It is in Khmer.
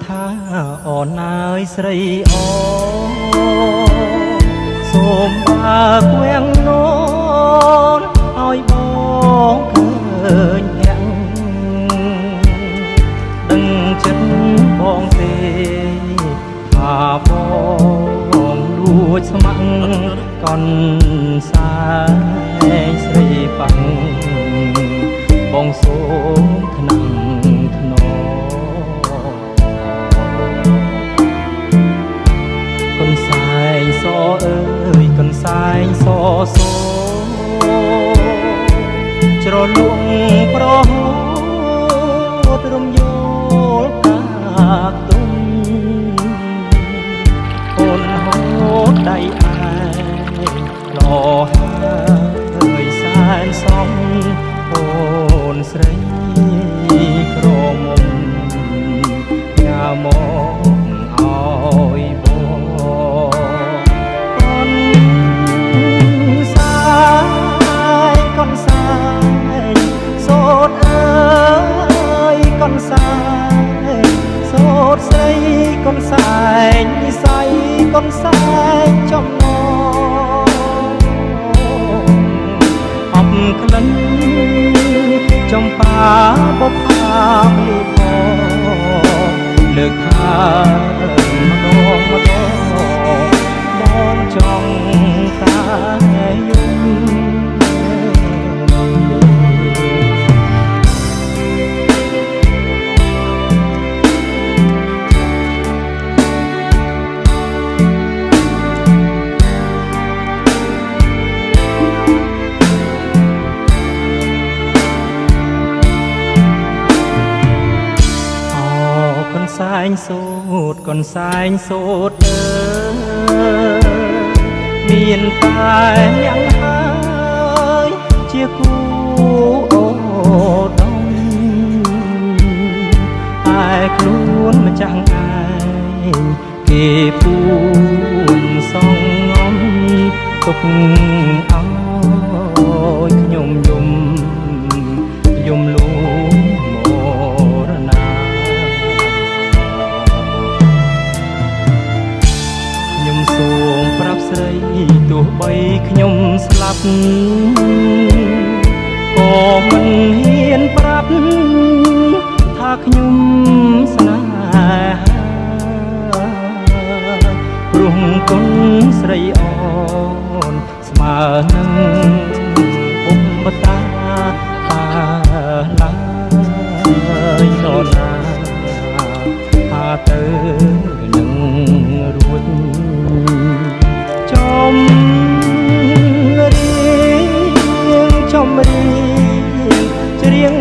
ថាអូនអើយស្រីអូសូមបើកវាំងនោនឲ្យបងឃើញទាំងដឹងចិត្តបងទេថាបងលួចស្ម័គ្រកនសាយស្រីប៉ាំងបងសូមថ្នាំថ្នកូនសែងសអើយកូនសែងសសូច្រលួងប្រហូតរំយល់កាកទុំអូនហូតដៃឯឡោហើយសែនសំអូនស្រីក្រមុំញ៉ាមកឲ្យបងកូនសាយកូនសាយសូតអើយកូនសាយសូតស្រីកូនសាយនិស័យកូនសាយចំណងអបក្លិនចំបាបផាមលីផងលើកខាម្ដងម្ដងបងចង់តែយំសែងសូតកូនសែងសូតអើមានតែយ៉ាងហើយជាគូអូដងតែខ្លួនម្ចាំងឯងគេពួនសងងំទុកឲ្យខ្ញុំយំលូមរណាខ្ញុំសូមប្រាប់ស្រីទោះបីខ្ញុំស្លាប់ក៏មិនហ៊ានប្រាប់ថាខ្ញុំស្នេហាព្រោះគុណស្រីអូនស្មើនឹងពុកបតាឡើយនរណាថាទៅនឹងរួចចំរៀងច្រៀង